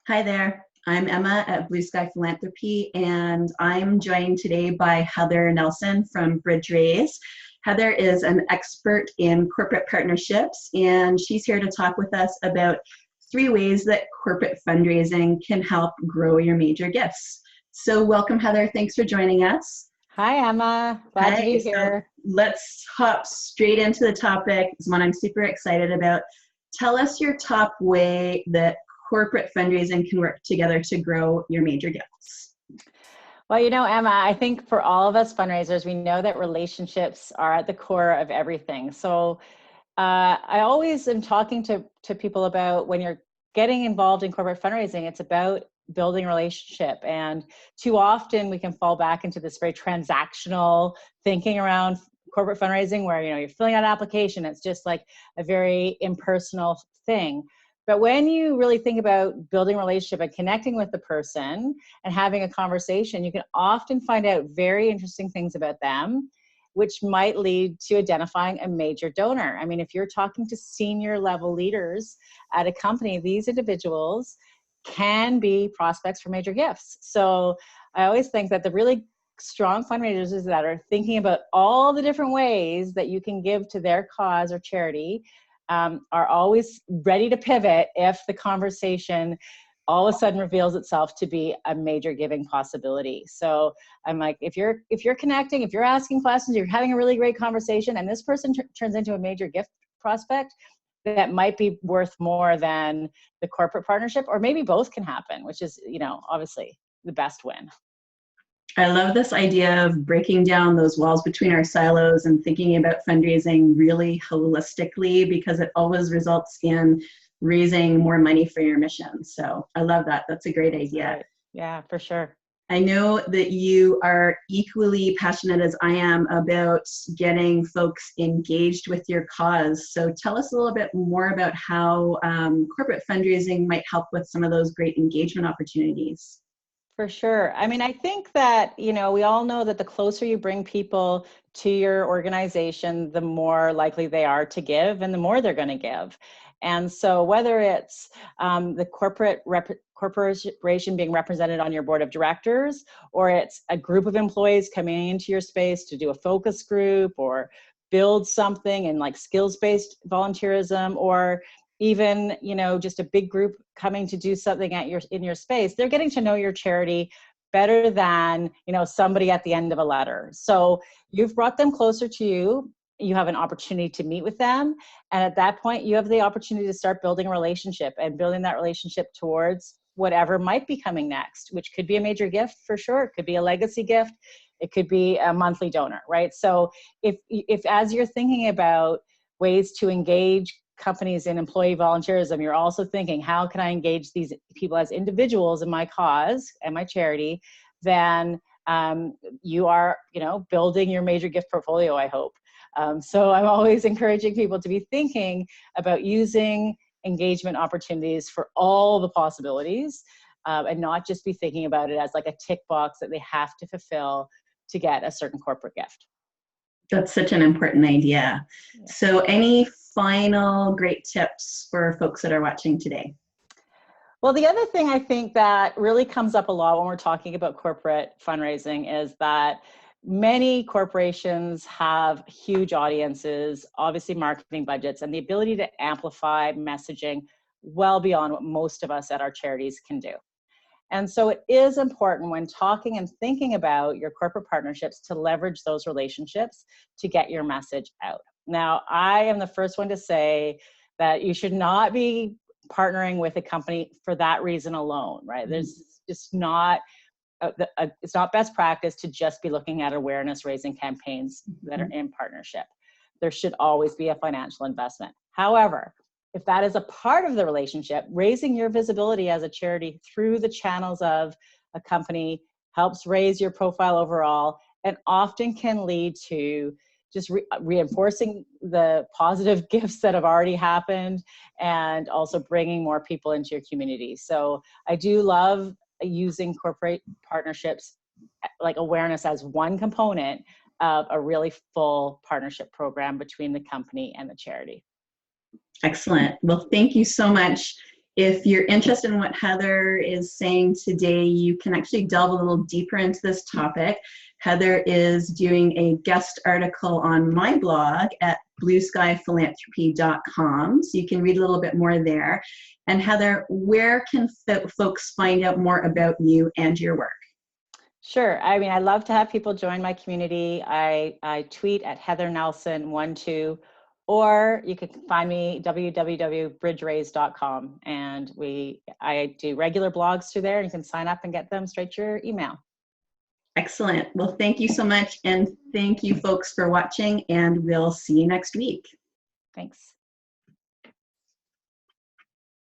Hi there, I'm Emma at Blue Philanthropy, and I'm joined today by Heather Nelson from BridgeRaise. Heather is an expert in corporate partnerships, and she's here to talk with us about 3 ways that corporate fundraising can help grow your major gifts. So welcome, Heather. Thanks for joining us. Hi, Emma. Glad to be here. So let's hop straight into the topic. It's one I'm super excited about. Tell us your top way that corporate fundraising can work together to grow your major gifts. Well, you know, Emma, I think for all of us fundraisers, we know that relationships are at the core of everything. So I always am talking to people about when you're getting involved in corporate fundraising, it's about building a relationship. And too often we can fall back into this very transactional thinking around corporate fundraising where, you know, you're filling out an application. It's just like a very impersonal thing. But when you really think about building a relationship and connecting with the person and having a conversation, you can often find out very interesting things about them, which might lead to identifying a major donor. I mean, if you're talking to senior level leaders at a company, these individuals can be prospects for major gifts. So I always think that the really strong fundraisers that are thinking about all the different ways that you can give to their cause or charity are always ready to pivot if the conversation all of a sudden reveals itself to be a major giving possibility. So I'm like, if you're connecting, if you're asking questions, you're having a really great conversation, and this person turns into a major gift prospect, that might be worth more than the corporate partnership, or maybe both can happen, which is, you know, obviously the best win. I love this idea of breaking down those walls between our silos and thinking about fundraising really holistically, because it always results in raising more money for your mission. So I love that. That's a great idea. Right. Yeah, for sure. I know that you are equally passionate as I am about getting folks engaged with your cause. So tell us a little bit more about how corporate fundraising might help with some of those great engagement opportunities. For sure. I mean, I think that, you know, we all know that the closer you bring people to your organization, the more likely they are to give and the more they're going to give. And so whether it's the corporation being represented on your board of directors, or it's a group of employees coming into your space to do a focus group or build something in like skills-based volunteerism, or even, you know, just a big group coming to do something in your space, they're getting to know your charity better than, you know, somebody at the end of a letter. So you've brought them closer to you. You have an opportunity to meet with them. And at that point, you have the opportunity to start building a relationship and building that relationship towards whatever might be coming next, which could be a major gift for sure. It could be a legacy gift. It could be a monthly donor, right? So if as you're thinking about ways to engage companies in employee volunteerism, you're also thinking, how can I engage these people as individuals in my cause and my charity? Then you are, you know, building your major gift portfolio, I hope. So I'm always encouraging people to be thinking about using engagement opportunities for all the possibilities, and not just be thinking about it as like a tick box that they have to fulfill to get a certain corporate gift. That's such an important idea. Yeah. So any final great tips for folks that are watching today? Well, the other thing I think that really comes up a lot when we're talking about corporate fundraising is that many corporations have huge audiences, obviously marketing budgets, and the ability to amplify messaging well beyond what most of us at our charities can do. And so it is important when talking and thinking about your corporate partnerships to leverage those relationships to get your message out. Now, I am the first one to say that you should not be partnering with a company for that reason alone, right? There's just not, it's not best practice to just be looking at awareness raising campaigns that are in partnership. There should always be a financial investment. However, if that is a part of the relationship, raising your visibility as a charity through the channels of a company helps raise your profile overall, and often can lead to just reinforcing the positive gifts that have already happened, and also bringing more people into your community. So I do love using corporate partnerships, like awareness, as one component of a really full partnership program between the company and the charity. Excellent. Well, thank you so much. If you're interested in what Heather is saying today, you can actually delve a little deeper into this topic. Heather is doing a guest article on my blog at 𝗃𝗵𝗀𝗲𝗄𝐺.com, so you can read a little bit more there. And Heather, where can folks find out more about you and your work? Sure. I mean, I love to have people join my community. I tweet at HeatherNelson12, or you can find me www.BridgeRaise.com, and I do regular blogs through there, and you can sign up and get them straight to your email. Excellent. Well, thank you so much, and thank you folks for watching, and we'll see you next week. Thanks.